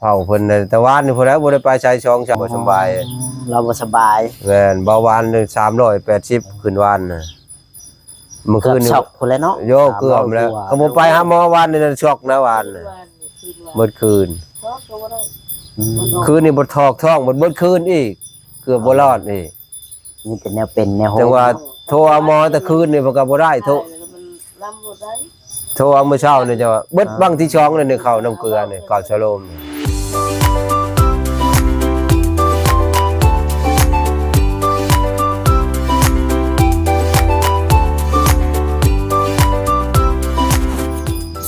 เผาเพิ่นน่ะแต่ว่านนี่พุ่นแล้วบ่ได้ไปใช้ช่องบ่สบายเราบ่สบายแม่นเบาหวาน380ขึ้นวานน่ะเมื่อคืนนี่ช็อกพุ่นแล้วเนาะโยเกือบแล้วก็บ่ไปหาหมอวานนี่ช็อกนะวานน่ะเมื่อคืนคืนนี่บ่ทอกท้องบ่เบิดคืนอีกเกือบบ่รอดอีกนี่เป็นแนวเป็นแนวโหจังว่าโทรหมอแต่คืนนี่มันก็บ่ได้โทรเอามื้อเช้านี่จะว่าเบิดบังที่ช่องนี่เข้าน้ำเกลือนี่ก่อนสโลม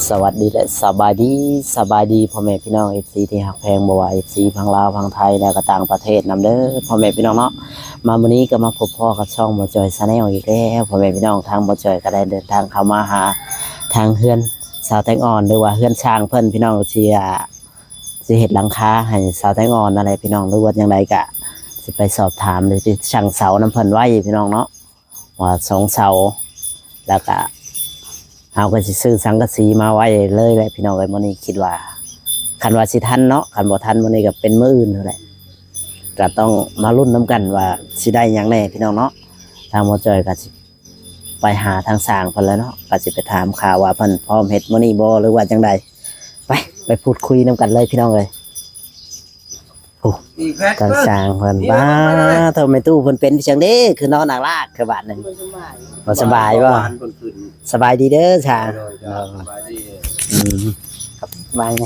สวัสดีและสบายดีพ่อแม่พี่น้อง FC ที่ฮักแพงบ่ว่า FC พังลาวพังไทยและก็ต่างประเทศนำเด้อพ่อแม่พี่น้องเนาะมาวันนี้ก็มาพบพ่อกับช่องบ่จอย Channel อีกแล้วพ่อแม่พี่น้องทางบ่จอยก็ได้เดินทางเข้ามาหาทางเฮือนสาวแตงอ่อนหรือว่าเฮือนช้างเพิ่นพี่น้องที่สิเฮ็ดหลังคาให้สาวแตงอ่อนอะไรพี่น้องหรือว่าจังไดก็สิไปสอบถามหรือสิช่างเสานำเพิ่นไว้พี่น้องเนาะว่า2เสาแล้วก็เอาก็สิซื้อสังกะสีมาไว้เลยแหละพี่น้องเอ้ยมื้อนี้คิดว่าคันว่าสิทันเนาะคันบ่ทันมื้อนี้ก็เป็นมื้ออื่นนั่นแหละก็ต้องมาลุ้นนํกันว่าสิได้หยังแน่พี่น้องเนาะทางหมอจอยก็สิไปหาทางสร้างเพิ่นแล้วเนาะก็สิไปถามข่าวว่าเพิ่นพร้อมเฮ็ดมื้อนี้บ่หรือว่าจังใดไปพูดคุยนํกันเลยพี่น้องเอ้ยโอ้ทางสร้างเพิ่นบ้าเท่าแม่ตู้เพิ่นเป็นจังได๋คือนอนหนักลากคือบาดนึงบ่สบายบ่สบายดีเด้อช่างครับสบายไง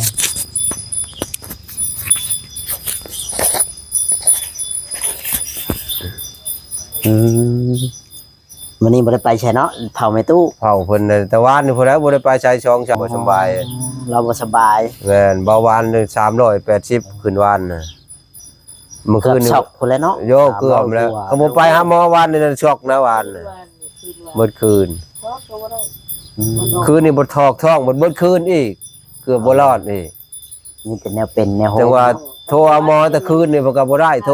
วันนี้บ่ได้ไปใช่เนาะเผาไม่ตู้เผาเพิ่นน่ะแต่ว่านนี่พุ่นแล้วบ่ได้ไปใช้ช่องบ่สบายเราบ่สบายแม่นเบาหวาน380ขึ้นวานน่ะเมื่อคืนนี่ช็อกพุ่นแล้วเนาะโยเกือบแล้วก็บ่ไปหาหมอวานนี่ช็อกนะวานน่ะเมื่อคืนคืนนี่บ่ทอกท้องบ่เบิดคืนอีกเกือบบ่รอดอีกนี่เป็นแนวเป็นแนวโหจังว่าโทรเอาหมอแต่คืนนี่มันก็บ่ได้โท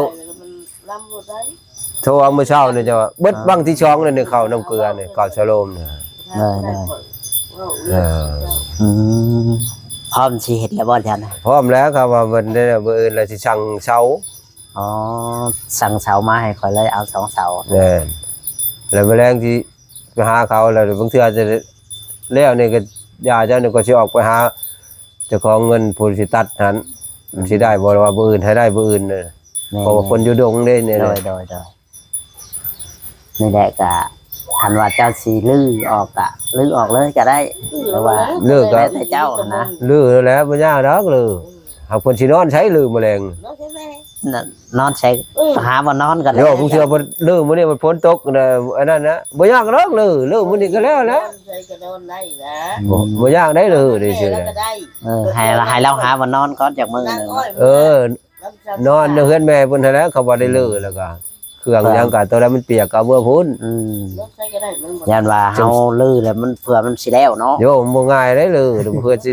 รเอามื้อเช้านี่จะว่าเบิดบังที่ช่องนี่เข้าน้ำเกลือนี่ก่อนสโลมนี่พร้อมสิเฮ็ดแล้วบ่ท่านพร้อมแล้วครับว่ามันได้มื้ออื่นแล้วสิสั่งเสาอ๋อสั่งเสามาให้ข่อยเลยเอา2เสาแม่นแล้วมื้อแรงที่ไปหาเขาแล้วบางเทื่อจะแล้วนี่ก็ย่าเจ้านี่ก็สิออกไปหาเจ้าของเงินผู้สิตัดนั้นมันสิได้บ่ว่ามื้ออื่นให้ได้มื้ออื่นน่ะเพราะว่าคนอยู่ดงเด้นี่โดยนี่แหละก็คันว่าเจ้าสิลื้อออกก็ลื้อออกเลยก็ได้หรือว่าลื้อก็แต่เจ้านะลื้อแล้วบ่ยากดอกลื้อหากเพิ่นสินอนใช้ลื้อแมลงนอนใช้หาบ่นอนกันโยบางเทื่อบ่ลื้อมื้อนี้มันฝนตกน่ะอันนั้นนะบ่ยากดอกลื้อมื้อนี้ก็แล้วนะบ่ยากได้ลื้อนี่ซื่อให้เราหาบ่นอนก่อนจากมื้อนึงนอนเฮือนแม่เพิ่นนั่นแหละเขาบ่ได้ลื้อแล้วก็เครื่องหยังก็ตัวใดมันเปียกก็เอามื่อพุ่นยันว่าเฮาลื้อแล้วมันเผื่อมันสิแล้วเนาะโยมบ่ง่ายได้ลื้อเพื่อสิ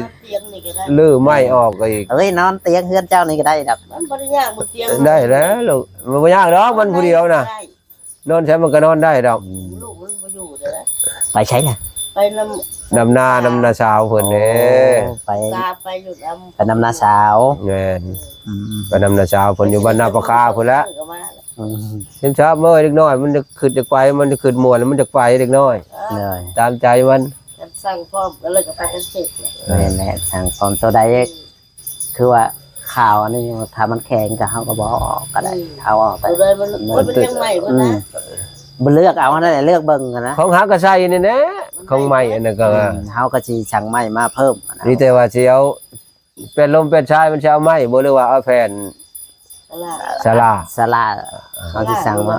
ลื้อไม้ออกอีกเอ้ยนอนเตียงเฮือนเจ้านี่ก็ได้ดอกมันบ่ได้ยากบนเตียงได้แล้วลูกมันบ่ยากดอกมันผู้เดียวน่ะนอนใช้มันก็นอนได้ดอกลูกมันบ่อยู่เด้อไปใช้น่ะไปนำนาสาวเพิ่นเด้ไปอยู่ไปนำนาสาวแม่นไปนำนาสาวเพิ่นอยู่บ้านนาปะคาพุ่นละเห็นชอบเมื่อเด็กน้อยมันจะขึ้นจะไปมันจะขึ้นหมวนแล้วมันจะไปเด็กน้อยตามใจมันสั่งพร้อมก็เลยก็ไปกันเสร็จแหละสั่งพร้อมตัวใดคือว่าข่าวอันนี้ถ้ามันแข็งก็เฮาก็บ่ออกก็ได้เอาออกไปเลยมันยังใหม่พุ่นนะบ่เลือกเอานั่นแหละเลือกเบิ่งนะของหากระใส่นี่นะของใหม่อันนั้นก็เฮาก็สิสั่งใหม่มาเพิ่มนี่แต่ว่าสิเอาเป็นลมเป็นชายมันสิเอาไม้บ่หรือว่าเอาแผ่นศาลาเขาสิสั่งมา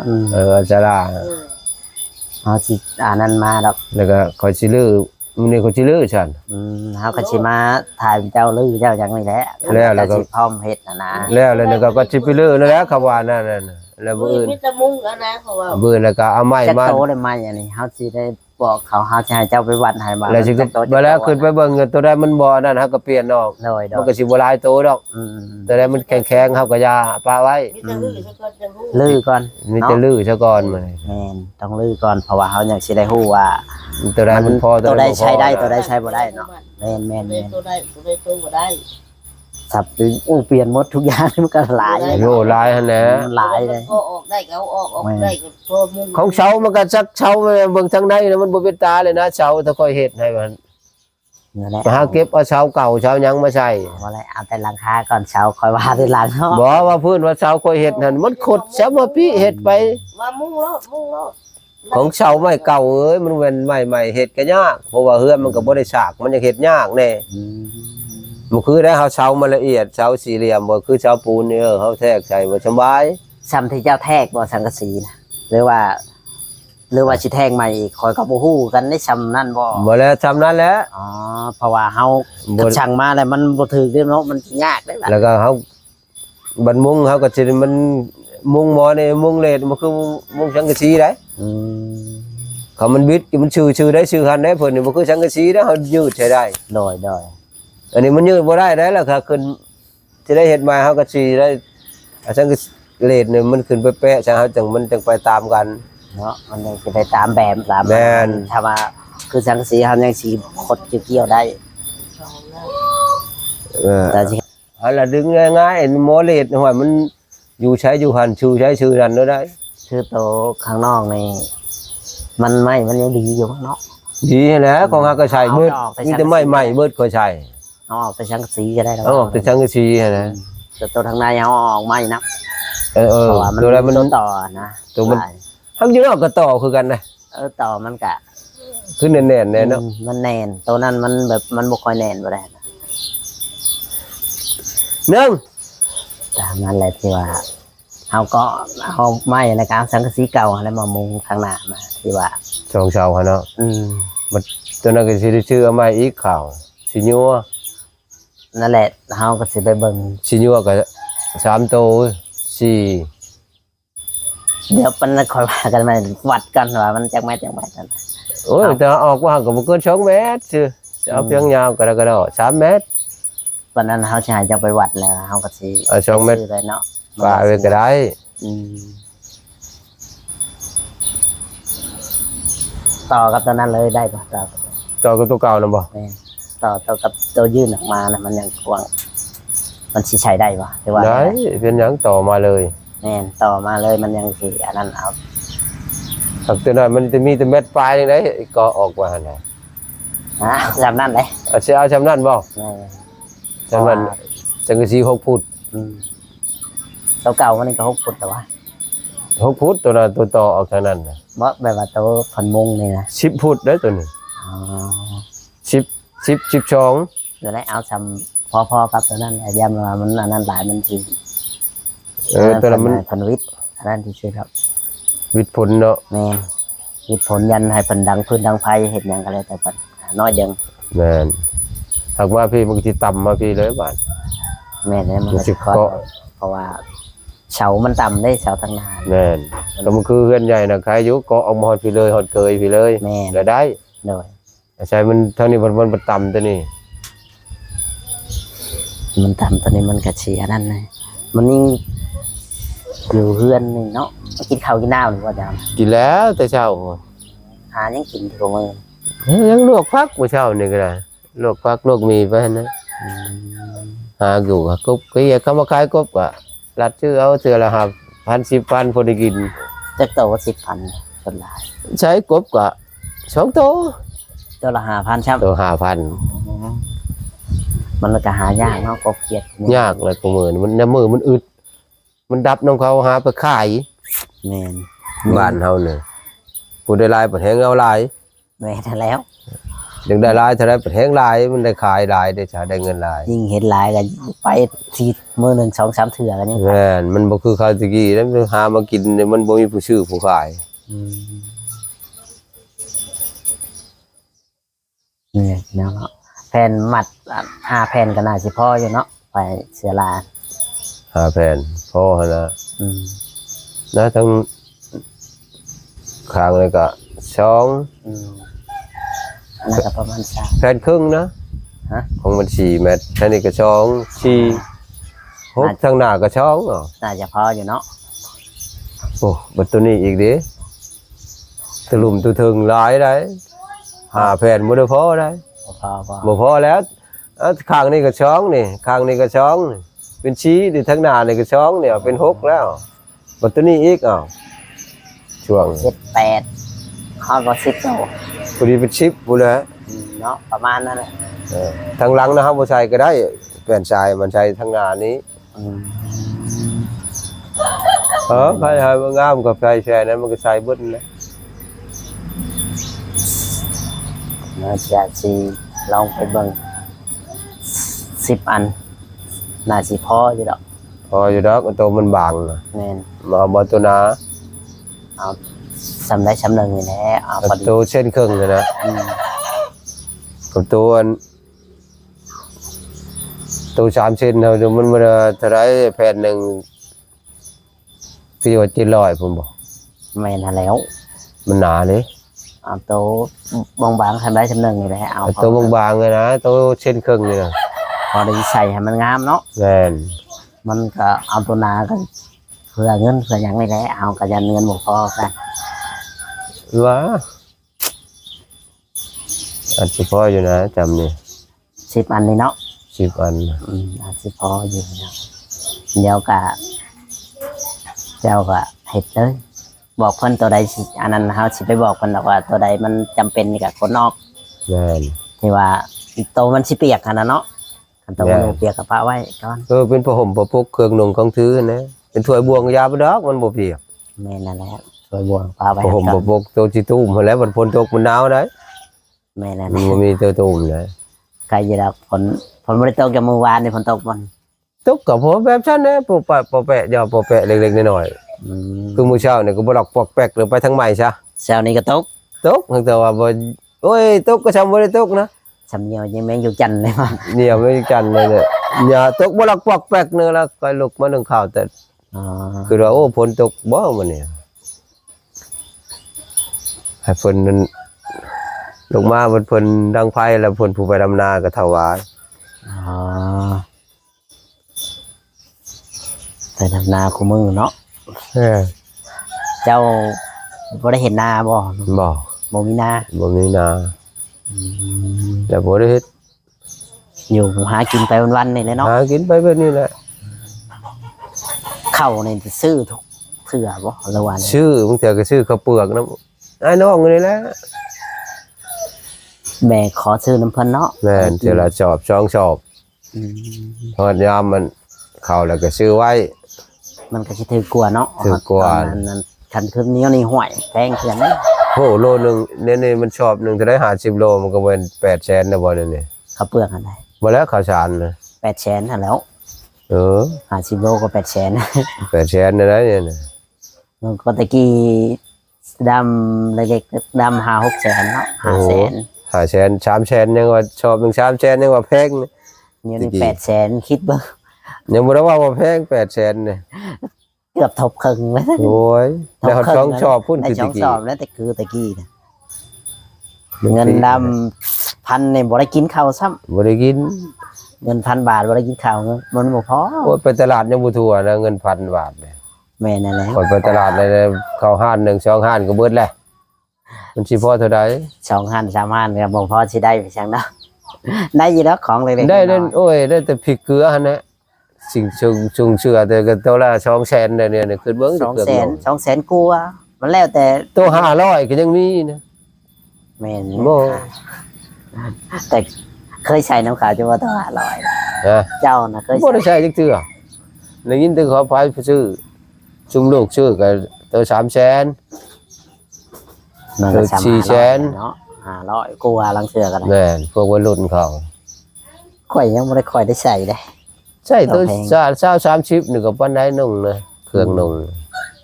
ศาลาเขาสินั้นมาดอกแล้วก็คอยสิลื้อมื้อนี้ก็สิลื้อฉันเฮาก็สิมาถ่ายเจ้าลื้อเจ้าจังนี่แหละแล้วก็พร้อมเฮ็ดนะแล้วก็สิไปลื้อนั่นแหละเขาว่านั่นแล้วมื้ออื่นมีแต่มุ้งนะเขาว่ามื้อแล้วก็เอาไม้มาจะโตได้ไม้อันนี้เฮาสิได้บอกเขาเฮาสิให้เจ้าไปวัดให้มาแล้วสิบ่แล้วขึ้นไปเบิ่งตัวใดมันบ่นั่นเฮาก็เปลี่ยนออกมันก็สิบ่หลายโตดอกตัวใดมันแข็งๆเฮาก็อย่าปาไว้ลื้อก่อนมีแต่ลื้อซะก่อนมื้อนี้แม่นต้องลื้อก่อนเพราะว่าเฮาอยากสิได้ฮู้ว่าตัวใดมันพอตัวใดใช้ได้ตัวใดใช้บ่ได้เนาะแม่นส สับเปลี่ยนหมดทุกอย่างมันก็หลายเลย โยหลายหั่นแหละ มันหลายเลย ก็ออกได้ก็เอาออกได้ก็พอมุง ของเสามันก็สักเสาเบิ่งทางในนะมันบ่เป็นตาเลยนะเสาถ้าค่อยเฮ็ดให้มัน นั่นแหละ ไปหาเก็บเอาเสาเก่าเสาหยังมาใส่ ว่าอะไรเอาแต่หลังคาก่อนเช้าคอยว่าที่หลังเนาะ บ่ว่าพื้นว่าเสาค่อยเฮ็ดนั่นมันขดเสามาปิเฮ็ดไป มามุงรถ ของเสาไม้เก่าเอ้ยมันเป็นไม้ใหม่เฮ็ดก็ยากเพราะว่าเฮือนมันก็บ่ได้ฉากมันจะเฮ็ดยากแน่ อืม มันคือได้เฮาเสามาละเอียดเสาสี่เหลี่ยมบ่คือเสาปูนนี่เฮาแทกใส่บ่สบาย ซ้ำที่เจ้าแทกบ่สังกะสีนะหรือว่าสิแทงใหม่อีกคอยกับบ่ฮู้กันได้ซ้ำนั่นบ่ บ่แล้วทำนั้นแหละ อ๋อเพราะว่าเฮา บ่ ช่างมาแล้วมันบ่ถูกเด้เนาะมันยากได้ล่ะ แล้วก็เฮาบันมุงเฮาก็สิมันมุงหมอนี่มุงเลดมันคือมุงสังกะสีได้ อืม เขามันบิดมันชื่อได้ชื่อหันได้เพิ่นนี่บ่คือสังกะสีได้เฮายืดใช้ได้ โดย อันนี้มันยืดบ่ได้ได้แล้วค่ะขึ้นสิได้เฮ็ดใหม่เฮาก็สิได้สังกะเลดนี่มันขึ้นไปแปะซะเฮาจังมันจังไปตามกัน เนาะมันยังสิได้ตามแบบตาม แม่น ถ้าว่าคือสังกะสีเฮายังสิขดเกี่ยวๆได้ แต่สิ อันละดึงง่ายๆหมอเลดห้อยมันอยู่ใช้อยู่หันชื่อใช้ชื่อนั่นได้ คือโตข้างนอกนี่มันยังดีอยู่เนาะ ดีแหละของเฮาก็ใช้เบิด เอาออกไป มีแต่ไม้ใหม่เบิดก็ใช้ เอาออกแต่สังกะสีก็ได้แล้ว เอาออกแต่สังกะสีหั่นนะ แต่ตัวทางในเอาออกไม่นะ เออ เพราะว่ามัน ตัวอะไรมัน ตัวต่อนะ ตัวมัน ทั้งอยู่นอกก็ต่อคือกันนะ ต่อมันกะ คือแน่นๆแน่เนาะ มันแน่นตัวนั้นมันแบบมันบ่ค่อยแน่นบ่ได้นะ หนึ่ง ตามนั้นแหละที่ว่าเอาก็เอาไม้ในการสังกะสีเก่าแล้วมามุงข้างหน้ามาที่ว่า สองเสาหั่นเนาะ อืม มันตัวนั้นก็สิได้ชื่อเอามาอีกข่าวสิญัว นั่นแหละเฮาก็สิไปเบิ่ง สิญัวก็3โตว4 เดี๋ยวมันค่อยว่ากันมาวัดกันว่ามันจักแม่จังไดนั่น โอ้ยแต่ออกว่าก็บ่เกิน2เมตรซื่อเอาเพียงยาวก็ได้3เมตร วันนั้นเฮาสิให้จังไปวัดแล้วเฮาก็สิ เอา2เมตร ซื้เลยเนาะ ว่าไว้ก็ได้ อืมต่อกับตัวนั้นเลยได้ป่ะต่อ ต่อกับตัวเก่านํบ่ แม่นต่อกับตัวยื่นออกมานะมันยังกว้างมันสิใช้ได้ป่ะหรือว่า ได้เป็นหยังต่อมาเลย แม่นต่อมาเลยมันยังสิอันนั้นเอา ถ้าตัวนั้นมันจะมีแต่เม็ดปลายจังได๋ก็ออกมาหั่นน่ะ จำนั่นเลย เอาสิเอาชำนั้นบ่ แม่น ชำนั้นสังกะสี6ฟุต อืมตัวเก่ามันนี่ก็6 ฟุตแต่ว่า 6ฟุตตัวนั้นตัวต่อออกทางนั้นน่ะ บ่แบบว่าตัวพันมุงนี่นะ 10ฟุตเด้อตัวนี้ อ๋อ 12 เดี๋ยวได้เอาซ้ำพอๆกับตัวนั้นแหละย้ำว่ามันอันนั้นหลายมันสิ ตัวนั้นมัน พันวิทย์อันนั้นที่ชื่อครับ วิดผลเนาะ แม่นวิทย์ผลยันให้เพิ่นดังพื้นดังไฟเฮ็ดหยังก็แล้วแต่เพิ่นน้อยเดียว แม่นหากว่าพี่มันก็สิต่ำมาพี่เลยบาด แม่นเลยมัน มันสิ สิคอด เกาะ เพราะว่าเสามันต่ำได้เสาทางหน้า แม่นก็มันคือเฮือนใหญ่น่ะใครอยู่ก็ออกมาฮอดพี่เลยฮอดเกยพี่เลย แม่น แล้วได้ โดย ใช่มันเท่านี้มันต่ำตัวนี้ มันต่ำตอนนี้มันก็สิอันนั้นนะมันนี่อยู่เฮือนนี่เนาะกินข้าวกินน้ำหรือว่าจะ กินแล้วแต่เช้า หายังกินที่ของมือ ยังลวกผักมื้อเช้านี่ก็ได้ลวกผักลวกหมี่ไปหั่นนะ อืม หาอยู่ก็กบก็อยากเข้ามาขายกบก็รัดชื่อเอาเทื่อละ1,000 10,000พอได้กิน จักโตว่า10,000คนหลาย ใช้กบก็2โต ตัวละ5,000ครับ ตัว5,000 มันก็หายากเนาะกบเขียด ยากเลยกูมือนี่มันน้ำมือมันอึดมันดับน้องเขาหาไปขาย แม่น บ้านเฮาเนี่ยผู้ได้หลายประแทงเอาหลาย แม่นแล้ว ยังได้หลายเท่าไรประแทงหลายมันได้ขายหลายได้จะได้เงินหลาย ยิ่งเห็นหลายก็ไปทีมื้อหนึง2-3 เทื่อกันยังไป แม่นมันบ่คือข้าวตะกี้แล้วมันหามากินเนี่ยมันบ่มีผู้ซื้อผู้ขาย อืมเนี่ยเนาะแผ่นมัด5แผ่นก็น่าสิพออยู่เนาะไปเสือลา หาแผ่นพอหั่นนะ อืม นะทั้งข้างเลยก็2 อืมอันนั้นก็ประมาณ3 แผ่นครึ่งนะ ฮะ ของมัน4เมตรอันนี้ก็2 4 6ทางหน้าก็2อ๋อ น่าจะพออยู่เนาะ โอ้บัดตัวนี้อีกเด้ตะลุ่มตัวถึงหลายได้หาแผ่นบ่ได้พอได้ พอ บ่พอแล้ว ข้างนี้ก็ช่องนี่ข้างนี้ก็ช่องนี่เป็นชี้ที่ทั้งหน้านี่ก็ช่องเนี่ยเป็น6แล้วบัดตัวนี้อีกอ้าวช่วง 18เขาก็10โต พอดีเป็น10พุ่นแหละ เนาะประมาณนั้นแหละ ทางหลังนะครับบ่ใช้ก็ได้แป้นทรายมันใช้ทางหน้านี้ อืม ใครให้มันงามกับใครแช่นั้นมันก็ใช้เบิดนั่นแหละ น่าจะสิลองไปเบิ่ง10 อันน่าสิพออยู่ดอก พออยู่ดอกตัวมันบางน่ะ แม่น มาเอาบ่ตัวหนา เอาสำได้สำหนึ่งนี่แหละเอาพอดี ตัวเส้นครึ่งเลยนะ อืม กับตัวอันตัว3เซนเฮาเดี๋ยวมันบ่ได้เท่าไหร่แผ่นหนึงพี่ว่า700พุ่นบ่ แม่นหั่นแล้ว มันหนาเด้ เอาโตะบางๆทำได้สำหนึ่งนี่แหละเอาพอ ตัวบางๆเลยนะตัวเส้นครึ่งนี่นะ พอได้ใส่ให้มันงามเนาะ แม่น มันก็เอาตัวหนาก็เพื่อเงินเพื่อหยังนี่แหละเอากระยันเงินบ่พอกัน ว่าอันสิพออยู่นะจำนี่ 10 อันนี่เนาะ 10 อัน อาจสิพออยู่เนาะเดี๋ยวก็เจ้าก็เฮ็ดเลยบอกเพิ่นตัวใดสิอันนั้นเฮาสิไปบอกเพิ่นดอกว่าตัวใดมันจำเป็นกับคนนอก แม่น ที่ว่าโตมันสิเปียกหั่นน่ะเนาะคันโตมันบ่เปียกก็ปะไว้ก่อน เป็นผ้าห่มผ้าพกเครื่องนุ่งของถือนะเป็นถ้วยบวงยาบ่ดอกมันบ่เปียก แม่นนั่นแหละช่วยบวงปะไว้ ผ้าห่ม ก่อ ผ้าน พกตัวสิตุ้มหั้นแหล้วมันฝนตกมันหนาวได้ แม่นนั่น มัน แห บ่ ละ มีตัวตุ้มนะ ใกล้จะดอกฝนบ่ได้ตกจากเมื่อวานนี่ฝนตกมัน ตกก็พอแบบฉันนะปอแปะยาวปอแปะเล็กๆน้อยๆคือมื้อเช้านี่ก็บ่ดอกปอกแปกหรือไปทางใหม่ซะ เช้านี้ก็ตก ตกแต่ว่าบ่โอ้ยตกก็ทำบ่ได้ตกนะ สำเนียงยังแม่งอยู่จันทร์เลยมัน เนี่ยไม่จันเลยเนี่ยอย่าตกบ่ลักปอกแปกนึงแล้วก็ลุกมานึ่งข้าวแต่ อ๋อ คือว่าโอ้ฝนตกบ่มันเนี่ยให้เพิ่นนั้นลงมาเพิ่นดังไฟแล้วเพิ่นผู้ไปดำนาก็ถวาย อ๋อแต่ทำนาคู่มือเนาะ เจ้าบ่ได้เห็นนาบ่ บ่ บ่มีนา บ่มีนาแต่บ่ได้เฮ็ด อยู่หากินไปวันๆนี่เลยเนาะ หากินไปแบบนี้แหละ เข้านี่สิซื้อทุกเทื่อบ่ละวัน ชื่อบางเทื่อก็ชื่อข้าวเปลือกนำไอ้น้องนี่แหละ แม่ขอซื้อน้ำเพิ่นเนาะ แม่นเทื่อละชอบช่องชอบ อืม พอยามมันเข้าแล้วก็ซื้อไว้ มันก็สิถือกลัวเนาะ ถือกลัว ตอนนั้นคันคืนนี้นี่ห่วยแพงเกินเด้ โหโลนึงเนี่ยมันชอบนึงจะได้50โลมันก็เป็น800,000นะบ่นี่ ข้าวเปลือกอันใด บ่แล้วข้าวสารนะ 800,000หั่นแล้ว 50โลก็800,000 800,000นะเนี่ยนะ มันก็ตะกี้ดำเล็กๆดำ5-6แสนเนาะ500,000 500,000 300,000ยังว่าชอบนึง300,000ยังว่าแพงนะ นี่นี่800,000คิดเบิ่ง ยังบ่ได้ว่าแพง800,000นี่ เกือบทบครึ่งแล้ว โอ้ยแล้วเขาต้องชอบพุ่น ได้ คือ ช่ ตะ อง กี้ สอบแล้วแต่คือตะกี้นะเงินดำพันเนี่ยบ่ได้กินข้าวซ้ บ่ได้กิน ำเงิน1,000 บาทบ่ได้กินข้าวเงินมันบ่พอ โอ้ยไปตลาดยังบ่ทั่วนะเงิน1,000 บาทเนี่ย แม่นั่นแหละ ก่อนไปตลาดเลยเข้าห้าน1 2ห้านก็เบิดแล้วมันสิพอเท่าใด 2 ห้าน3ห้านก็บ่พอสิได้ไปจังเนาะได้อยู่แล้วของเล็กๆ ได้ น้อย โอ้ยได้แต่พริกเกลือหั่นนะสิ่งชุงเชื่อแต่ก็ตัวละ200,000เนี่ยขึ้นเบิ่ง ๆ200,000กว่ามันแล้วแต่ ตัว500ก็ยังมีนะ แม่น บ่ แต่เคยใช้น้ำขาวจะว่าต้อง500 นะ เจ้าน่ะเคย บ่ ใช้ ได้ใช้จักเทื่อได้ยินแต่เขาพายซื้อชุมลูกชื่อก็ตัว300,000 มันก็ 400,000 เนาะ500กว่าลังเทื่อก็ได้ แม่นพวกวัยรุ่นเขา ข่อยยังบ่ได้ค่อยได้ใช้ได้ ใช่ตัว แพง 30นี่ก็ปานใดนุ่งนะเครื่องนุ่ง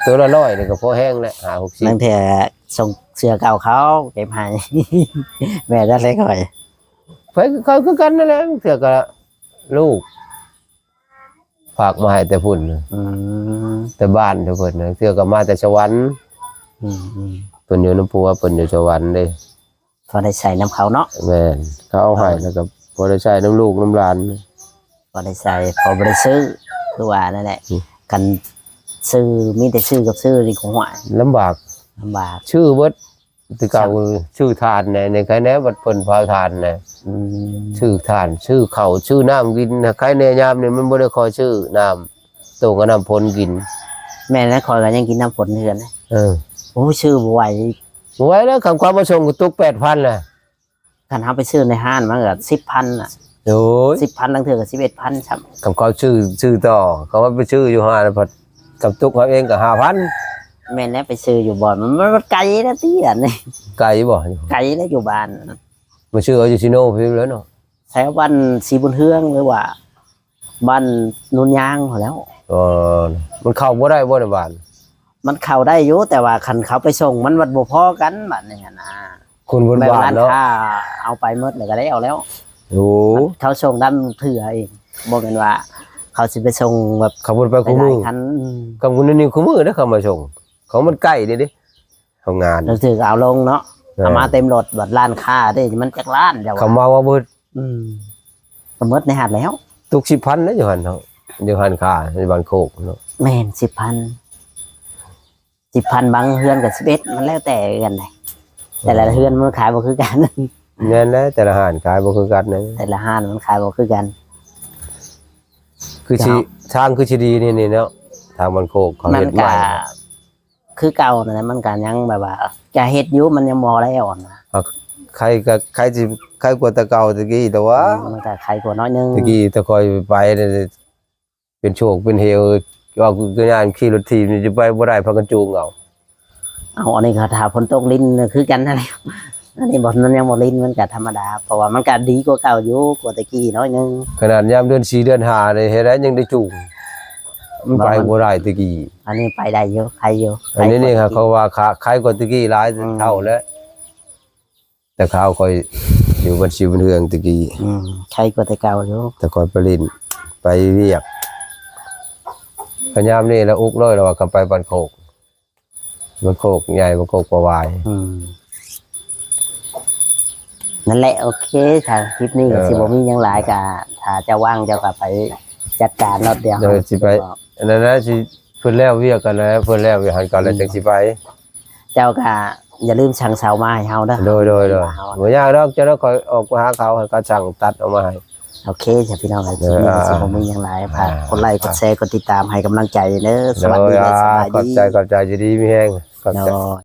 ตัวละ100นี่ก็พอแห้งแล้วบางเทื่อส่งเสื้อเก่าเขาเก็บให้ แม่ได้เลยข่อย 60ไปเขาคือกันนั่นแหละเทื่อก็ลูกฝากมาให้แต่พุ่น อืม แต่บ้านทุกคนนะเทื่อก็มาแต่สวรรค์ อืมอืม เพิ่นอยู่น้ำปัวเพิ่นอยู่สวรรค์เด้ พอได้ใส่น้ำเขาเนาะ แม่นเขาเอาให้แล้วก็บ่ได้ใช้น้ำลูกน้ำหลาน พอได้ใส่พอบ่ได้ซื้อคือว่านั่นแหละ อืม กันซื้อมีแต่ซื้อกับซื้อนี่ของหวาย ลำบาก ลำบาก ชื่อเบิด แตเก่าชื่อทานในใครแน่บัดเพิ่นพาทานน่ะ อืม ชื่อทานชื่อเขาชื่อน้ำกินนะใครแน่ยามนี่มันบ่ได้คอยชื่อน้ำโตก็น้ำพลกิน แม่แล้วคอยก็ยังกินน้ำฝนเทือนนะ โอ้ชื่อบ่ไหว ไว้แล้วคำความมาส่งก็ตก 8,000น่ะ คันเฮาไปซื้อในห้างมันก็10,000น่ะ โอ้ย 10,000ลังเทื่อก็11,000ครับ คำความชื่อต่อเขาว่าไปชื่ออยู่ห้าแล้วพอกับตุกเขาเองก็5,000 แม่แล้วไปซื้ออยู่บ่อนมันไกลนะเตี้ยนี่ ไกลบ่ ไกลแล้วอยู่บ้าน มาชื่อเอาอยู่ซิโนพี่แล้วเนาะ แถวบ้านศรีบุญเฮืองหรือว่าบ้านนุนยางพอแล้ว มันเข้าบ่ได้บ่ในบ้าน มันเข้าได้อยู่แต่ว่าคันเขาไปส่งมันวัดบ่พอกันบัดนี้นะ คนบน แม่ บ้า ร้าน น เนาะ ค้าเอาไปหมดเลยก็ได้เอาแล้ว โอ้ เขาส่งด้านเถื่อเองบอกกันว่า เขาสิไปส่งแบบ ขับรถไป ห คู่ ลา มื ย อ ๆคัน กับคุณนี่คู่มือนะเขามาส่งเขามันใกล้ดิทำงาน เราถือเอาลงเนาะเอามาเต็มรถบัดร้านค้าได้มันจักล้านเจ้า เขามาว่าเบิด ก็หมดในหาดแล้ว ตุก10,000นะอยู่หั่นเนาะอยู่หั่นค่าในบ้านโคกเนาะ แม่น10,000บางเฮือนกับ11มันแล้วแต่กันเลยแต่ละเฮือนมันขายบ่คือกัน แน่นนะแต่ละห้านขายบ่คือกันนะ แต่ละห้านมันขายบ่คือกัน คือสิทางคือสิดีนี่เนาะทางบ้านโคกเขา มั เฮ็ น ดให ก็ ม่ คือเก่านั่นแหละมันก็ยังแบบว่าจะเฮ็ดอยู่มันยังบ่แล้วนะ ใครสิใครกว่าแต่เก่าตะกี้แต่ว่า มันก็ใครกว่าน้อยนึง ตะกี้ตะคอยไปเนี่ยเป็นโชคเป็นเฮลว่าคืองานขี่รถทีมนี่จะไปบ่ได้พากันจูงเอา เอาอันนี้ก็ถ้าฝนตกลิ้นคือกันนั่นแหละอันนี้บ่มันยังบ่ลิ้นมันก็ธรรมดาเพราะว่ามันก็ดีกว่าเก่าอยู่กว่าตะกี้น้อยนึง ขนาดยามเดือน4เดือน5นี่เฮ็ดได้ยังได้จูงมันไปบ่ได้ตะกี้ อันนี้ไปได้อยู่ใครอยู่ อันนี้นี่ครับเขาว่าขายกว่าตะกี้หลายเท่าแล้วแต่ข้าวคอยอยู่บัญชีบันเทืองตะกี้ ใครกว่าแต่เก่าอยู่ แต่คอยไปลินไปเวียกพยายามนี่แล้วอุกเลยแล้วว่ากันไปบ้านโคกบ้านโคกใหญ่บ้านโคกประวาย นั่นแหละโอเคค่ะคลิปนี้ก็สิบ่มีหยังหลายก็ถ้าจะว่างเจ้าก็ไปจัดการรถเดียว เดี๋ยวสิไปอันนั้นนะสิเพิ่นแล้วเวียกกันแล้วเพิ่นแล้ววิหารกันแล้วจังสิไป เจ้าก็อย่าลืมสั่งเสามาให้เฮาเด้อ โดยบ่ยากดอกเจ้าคอยออกไปหาเขาให้เขาสั่งตัดออกมาให้ โอเคจ้ะพี่น้องคลิปนี้ก็สิบ่มีหยังหลายฝากกดไลค์กดแชร์กดติดตามให้กำลังใจเด้อสวัสดีและสบาย ขอบ ดี ใจจะดีมีแฮงขอบใจ เนาะ